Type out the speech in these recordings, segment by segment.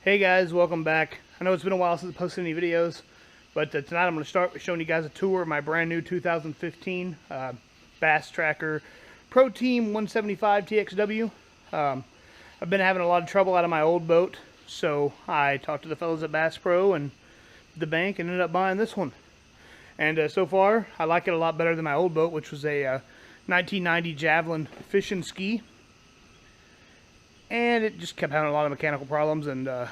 Hey guys, welcome back. I know it's been a while since I posted any videos, but tonight I'm going to start with showing you guys a tour of my brand new 2015 Bass Tracker Pro Team 175 TXW. I've been having a lot of trouble out of my old boat, so I talked to the fellows at Bass Pro and the bank and ended up buying this one. And so far, I like it a lot better than my old boat, which was a 1990 Javelin fishing ski. And it just kept having a lot of mechanical problems, and I'd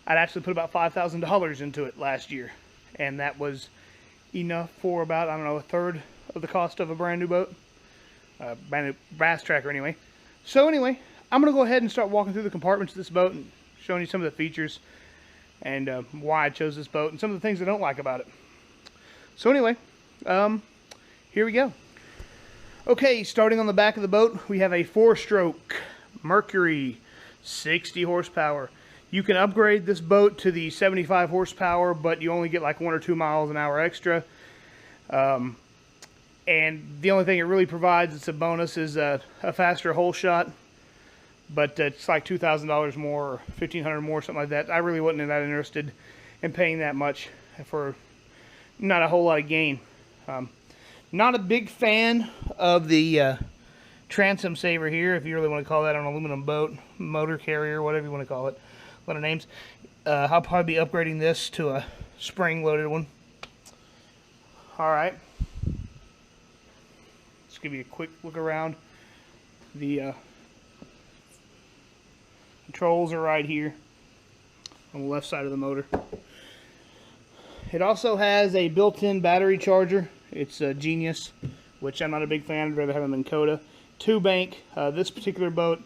actually put about $5,000 into it last year, and that was enough for about, I don't know, a third of the cost of a brand new boat, brand new Bass Tracker anyway. So anyway, I'm going to go ahead and start walking through the compartments of this boat and showing you some of the features and why I chose this boat and some of the things I don't like about it. So anyway, here we go. Okay, starting on the back of the boat, we have a 4-stroke Mercury, 60 horsepower. You can upgrade this boat to the 75 horsepower, but you only get like 1 or 2 miles an hour extra. And the only thing it really provides, it's a bonus, is a faster hole shot. But it's like $2,000 more or $1,500 more, something like that. I really wasn't that interested in paying that much for not a whole lot of gain. Not a big fan of the transom saver here, if you really want to call that an aluminum boat, motor carrier, whatever you want to call it, a lot of names. I'll probably be upgrading this to a spring-loaded one. Alright, let's give you a quick look around. The controls are right here on the left side of the motor. It also has a built-in battery charger. It's a Genius, which I'm not a big fan. I'd rather have them in Coda. 2-bank. This particular boat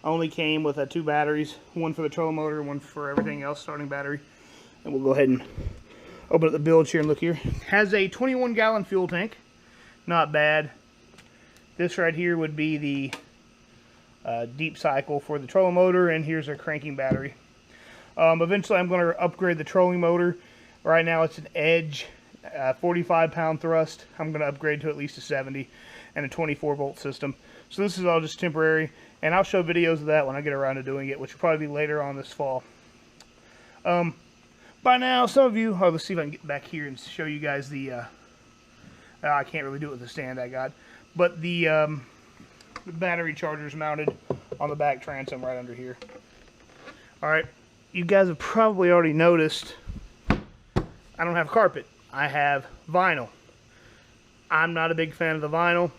only came with 2 batteries, one for the trolling motor, one for everything else, starting battery. And we'll go ahead and open up the bilge here and look here. Has a 21-gallon fuel tank. Not bad. This right here would be the deep cycle for the trolling motor, and here's our cranking battery. Eventually I'm going to upgrade the trolling motor. Right now it's an Edge 45-pound thrust. I'm going to upgrade to at least a 70 and a 24-volt system. So this is all just temporary, and I'll show videos of that when I get around to doing it, which will probably be later on this fall. By now, some of you, let's see if I can get back here and show you guys the, I can't really do it with the stand I got, but the battery charger is mounted on the back transom right under here. Alright, you guys have probably already noticed I don't have carpet. I have vinyl. I'm not a big fan of the vinyl.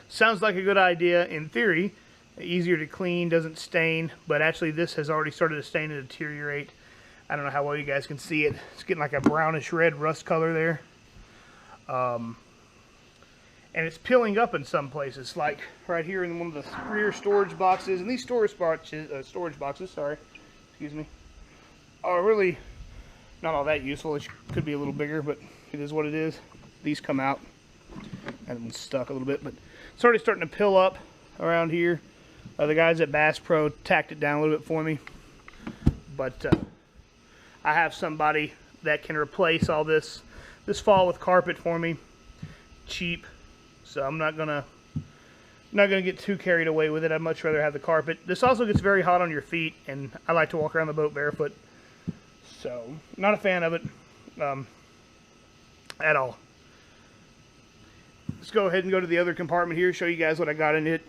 Sounds like a good idea in theory. Easier to clean, doesn't stain, but actually this has already started to stain and deteriorate. I don't know how well you guys can see it. It's getting like a brownish red rust color there. And it's peeling up in some places, like right here in one of the rear storage boxes. And these storage boxes, excuse me, are really not all that useful. It could be a little bigger, but it is what it is. These come out. That one's stuck a little bit, but it's already starting to pill up around here. The guys at Bass Pro tacked it down a little bit for me, but I have somebody that can replace all this fall with carpet for me, cheap. So I'm not gonna get too carried away with it. I'd much rather have the carpet. This also gets very hot on your feet, and I like to walk around the boat barefoot. So not a fan of it at all. Let's go ahead and go to the other compartment here, show you guys what I got in it.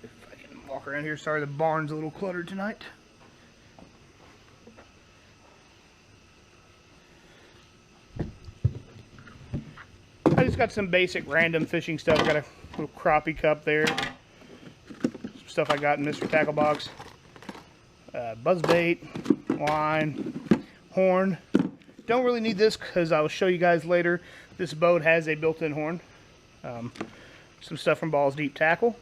If I can walk around here. Sorry, the barn's a little cluttered tonight. I just got some basic random fishing stuff. Got a little crappie cup there. Some stuff I got in Mr. Tackle Box. Buzzbait, line, horn. Don't really need this because I will show you guys later. This boat has a built-in horn. Some stuff from Balls Deep Tackle,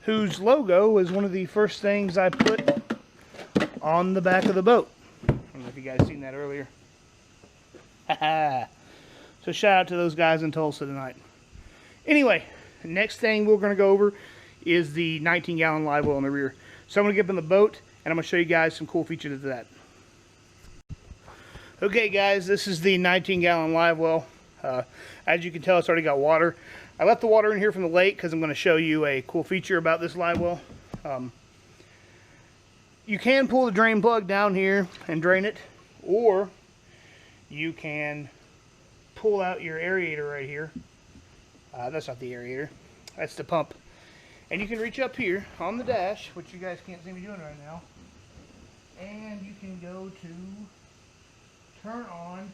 whose logo was one of the first things I put on the back of the boat. I don't know if you guys seen that earlier. So shout out to those guys in Tulsa tonight. Anyway, the next thing we're going to go over is the 19-gallon Livewell in the rear. So I'm going to get up in the boat, and I'm going to show you guys some cool features of that. Okay guys, this is the 19-gallon Livewell. As you can tell, it's already got water. I left the water in here from the lake because I'm going to show you a cool feature about this Livewell. You can pull the drain plug down here and drain it, or you can pull out your aerator right here. That's not the aerator, that's the pump. And you can reach up here on the dash, which you guys can't see me doing right now, and you can go to turn on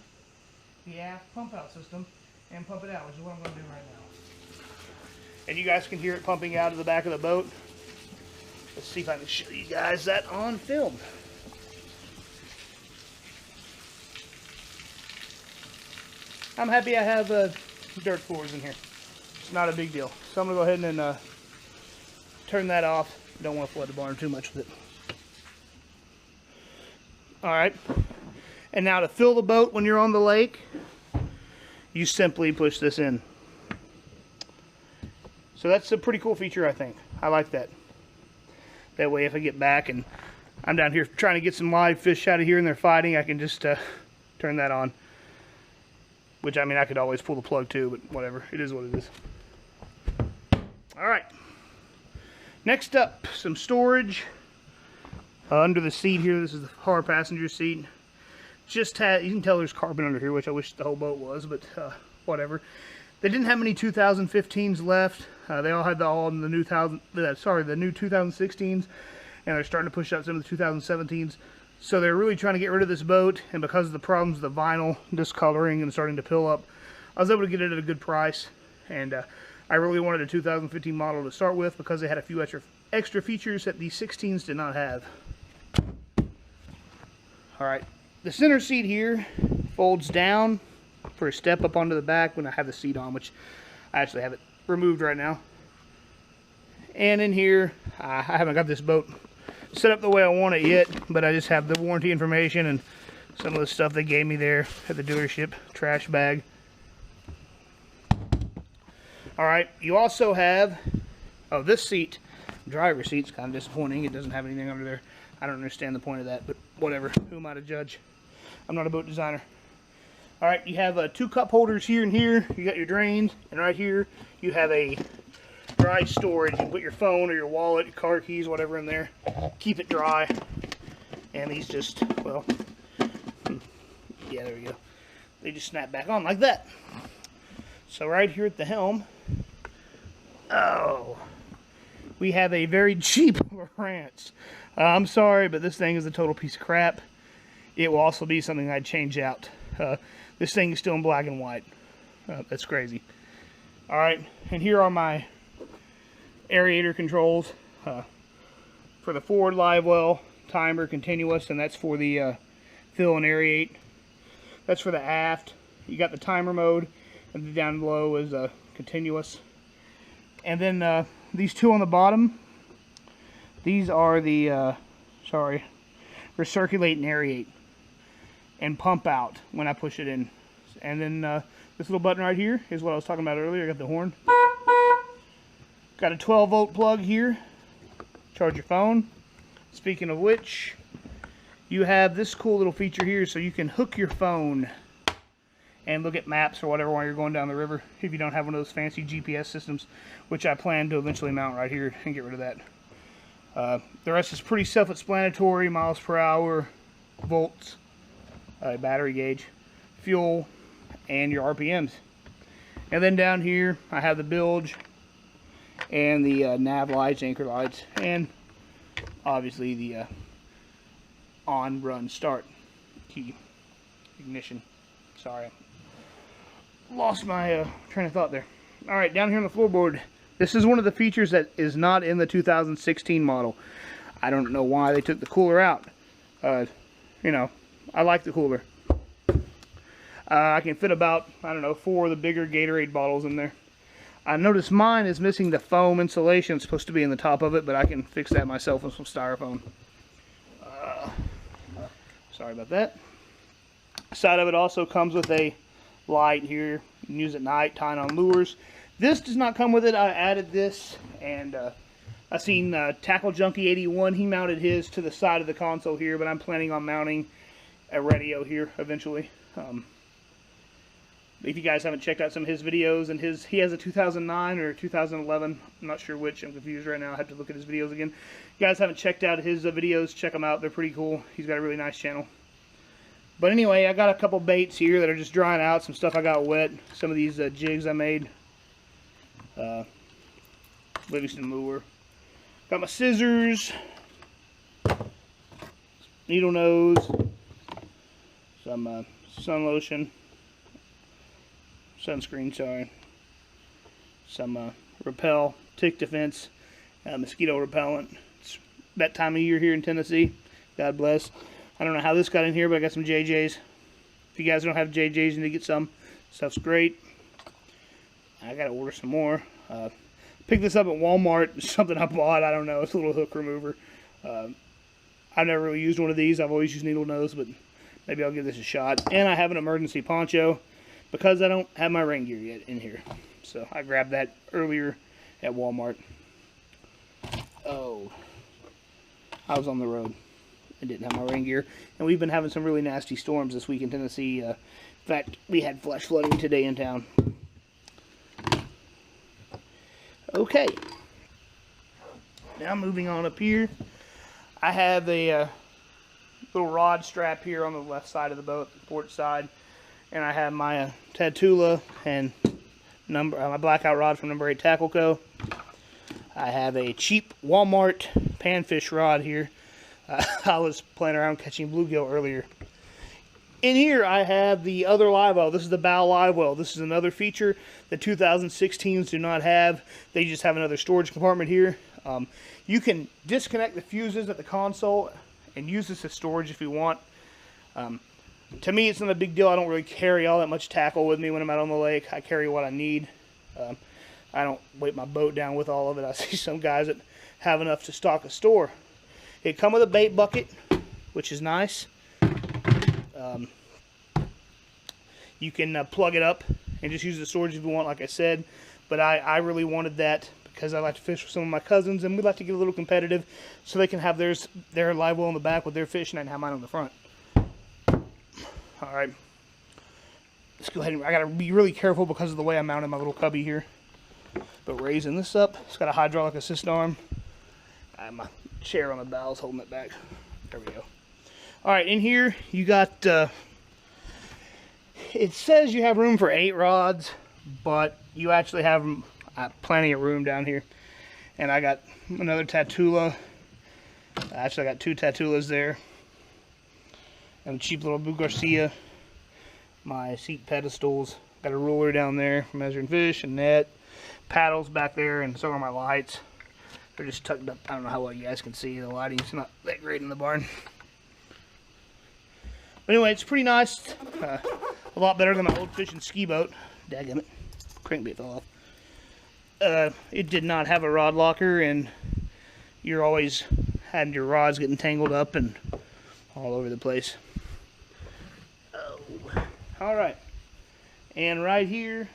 the aft pump out system and pump it out, which is what I'm going to do right now. And you guys can hear it pumping out of the back of the boat. Let's see if I can show you guys that on film. I'm happy I have dirt floors in here. It's not a big deal. So I'm going to go ahead and turn that off. Don't want to flood the barn too much with it. Alright. And now to fill the boat when you're on the lake, you simply push this in. So that's a pretty cool feature, I think. I like that. That way if I get back and I'm down here trying to get some live fish out of here and they're fighting, I can just turn that on. Which, I mean, I could always pull the plug too, but whatever. It is what it is. Alright. Next up, some storage. Under the seat here, this is the far passenger seat. Just had, you can tell there's carbon under here, which I wish the whole boat was, but whatever. They didn't have many 2015s left. They all had the new 2016s, and they're starting to push out some of the 2017s. So they're really trying to get rid of this boat, and because of the problems with the vinyl discoloring and starting to pill up, I was able to get it at a good price. And I really wanted a 2015 model to start with because they had a few extra features that the 16s did not have. Alright, the center seat here folds down for a step up onto the back when I have the seat on, which I actually have it removed right now. And in here, I haven't got this boat set up the way I want it yet, but I just have the warranty information and some of the stuff they gave me there at the dealership, trash bag. Alright, you also have, oh, this seat, driver's seat's kind of disappointing. It doesn't have anything under there. I don't understand the point of that, but whatever. Who am I to judge? I'm not a boat designer. Alright, you have two cup holders here and here. You got your drains, and right here you have a dry storage. You can put your phone or your wallet, your car keys, whatever in there. Keep it dry. And these just, well, yeah, there we go. They just snap back on like that. So right here at the helm, oh, we have a very cheap Lowrance. I'm sorry, but this thing is a total piece of crap. It will also be something I'd change out. This thing is still in black and white. That's crazy. Alright, and here are my aerator controls. For the forward Livewell, timer, continuous, and that's for the fill and aerate. That's for the aft. You got the timer mode, and the down below is continuous. And then these two on the bottom, these are the, recirculate and aerate and pump out when I push it in. And then this little button right here is what I was talking about earlier. I got the horn. Got a 12-volt plug here. Charge your phone. Speaking of which, you have this cool little feature here so you can hook your phone and look at maps or whatever while you're going down the river if you don't have one of those fancy GPS systems, which I plan to eventually mount right here and get rid of that. The rest is pretty self-explanatory: miles per hour, volts, battery gauge, fuel, and your RPMs. And then down here I have the bilge and the nav lights, anchor lights, and obviously the on, run, start key, ignition. Sorry, lost my train of thought there. Alright, down here on the floorboard, this is one of the features that is not in the 2016 model. I don't know why they took the cooler out. You know, I like the cooler. I can fit about, I don't know, 4 of the bigger Gatorade bottles in there. I noticed mine is missing the foam insulation. It's supposed to be in the top of it, but I can fix that myself with some styrofoam. Sorry about that. Side of it also comes with a light here. You can use it at night, tying on lures. This does not come with it. I added this, and I've seen Tackle Junkie 81. He mounted his to the side of the console here, but I'm planning on mounting a radio here eventually. If you guys haven't checked out some of his videos, and he has a 2009 or 2011, I'm not sure which, I'm confused right now, I have to look at his videos again. If you guys haven't checked out his videos, check them out, they're pretty cool. He's got a really nice channel. But anyway, I got a couple baits here that are just drying out, some stuff I got wet, some of these jigs I made. Livingston lure. Got my scissors, needle nose, some sun lotion, sunscreen, sorry, some repel, tick defense, mosquito repellent. It's that time of year here in Tennessee. God bless. I don't know how this got in here, but I got some JJs. If you guys don't have JJs, you need to get some. Stuff's great. I gotta order some more. Picked this up at Walmart. It's something I bought. I don't know. It's a little hook remover. I've never really used one of these. I've always used needle nose, but maybe I'll give this a shot. And I have an emergency poncho because I don't have my rain gear yet in here. So I grabbed that earlier at Walmart. Oh, I was on the road. I didn't have my rain gear. And we've been having some really nasty storms this week in Tennessee. In fact, we had flash flooding today in town. Okay, now moving on up here, I have a little rod strap here on the left side of the boat, the port side, and I have my Tatula and my blackout rod from Number 8 Tackle Co. I have a cheap Walmart panfish rod here. I was playing around catching bluegill earlier. In here, I have the other Livewell. This is the bow Livewell. This is another feature that 2016s do not have. They just have another storage compartment here. You can disconnect the fuses at the console and use this as storage if you want. To me, it's not a big deal. I don't really carry all that much tackle with me when I'm out on the lake. I carry what I need. I don't weight my boat down with all of it. I see some guys that have enough to stock a store. It comes with a bait bucket, which is nice. You can plug it up and just use the storage if you want, like I said. But I really wanted that because I like to fish with some of my cousins, and we like to get a little competitive so they can have their Livewell in the back with their fish, and I can have mine on the front. All right. Let's go ahead and I got to be really careful because of the way I mounted my little cubby here. But raising this up, it's got a hydraulic assist arm. I have my chair on the bows holding it back. There we go. All right, in here you got, it says you have room for 8 rods, but you actually have plenty of room down here. And I got another Tatula. Actually, I got 2 Tatulas there. And a cheap little Boo Garcia. My seat pedestals. Got a ruler down there for measuring fish and net. Paddles back there, and so are my lights. They're just tucked up. I don't know how well you guys can see. The lighting's not that great in the barn. But anyway, it's pretty nice. A lot better than my old fishing ski boat. Daggum it. Crankbait fell off. It did not have a rod locker, and you're always having your rods getting tangled up and all over the place. Oh. Alright. And right here,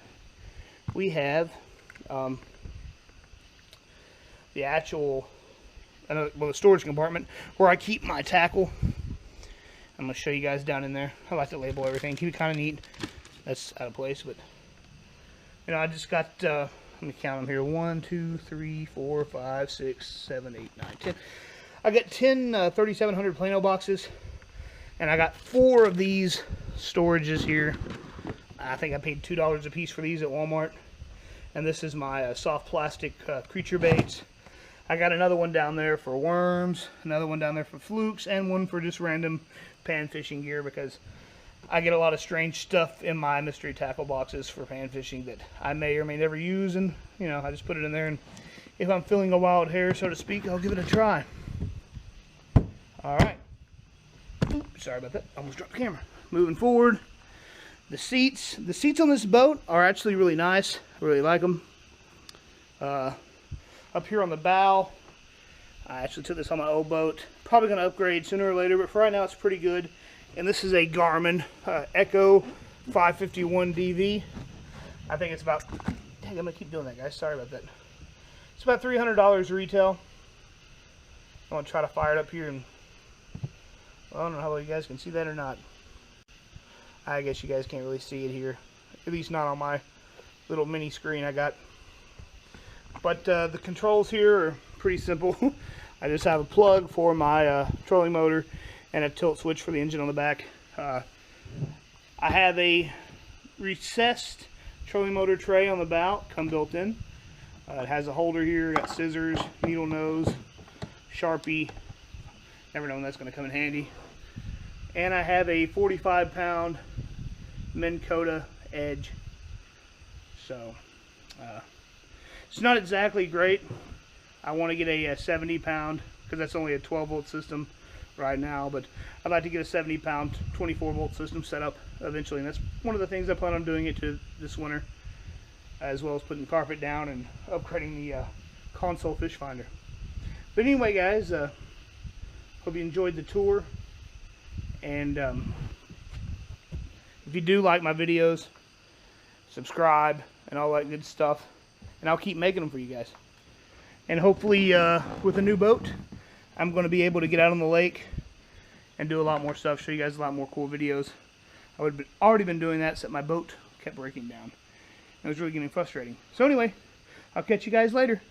we have the actual, the storage compartment where I keep my tackle. I'm going to show you guys down in there. I like to label everything, keep it kind of neat. That's out of place, but you know, I just got, let me count them here. 1, 2, 3, 4, 5, 6, 7, 8, 9, 10. I got 10 3700 Plano boxes, and I got 4 of these storages here. I think I paid $2 a piece for these at Walmart. And this is my soft plastic creature baits. I got another one down there for worms, another one down there for flukes, and one for just random pan fishing gear, because I get a lot of strange stuff in my mystery tackle boxes for pan fishing that I may or may never use, and you know, I just put it in there, and if I'm feeling a wild hair, so to speak, I'll give it a try. Alright. Sorry about that. Almost dropped the camera. Moving forward. The seats on this boat are actually really nice. I really like them. Up here on the bow, I actually took this on my old boat. Probably going to upgrade sooner or later, but for right now it's pretty good. And this is a Garmin Echo 551 DV. I think it's about, dang, I'm going to keep doing that, guys. Sorry about that. It's about $300 retail. I want to try to fire it up here, and well, I don't know how well you guys can see that or not. I guess you guys can't really see it here. At least not on my little mini screen I got. But the controls here are pretty simple. I just have a plug for my trolling motor and a tilt switch for the engine on the back. I have a recessed trolling motor tray on the bow, come built in. It has a holder here, got scissors, needle nose, Sharpie. Never know when that's going to come in handy. And I have a 45-pound Minn Kota edge. So, it's not exactly great. I want to get a 70-pound, because that's only a 12-volt system right now, but I'd like to get a 70-pound 24-volt system set up eventually, and that's one of the things I plan on doing it to this winter, as well as putting carpet down and upgrading the console fish finder. But anyway, guys, hope you enjoyed the tour, and if you do like my videos, subscribe and all that good stuff, and I'll keep making them for you guys. And hopefully with a new boat, I'm going to be able to get out on the lake and do a lot more stuff, show you guys a lot more cool videos. I would have already been doing that, except my boat kept breaking down. It was really getting frustrating. So anyway, I'll catch you guys later.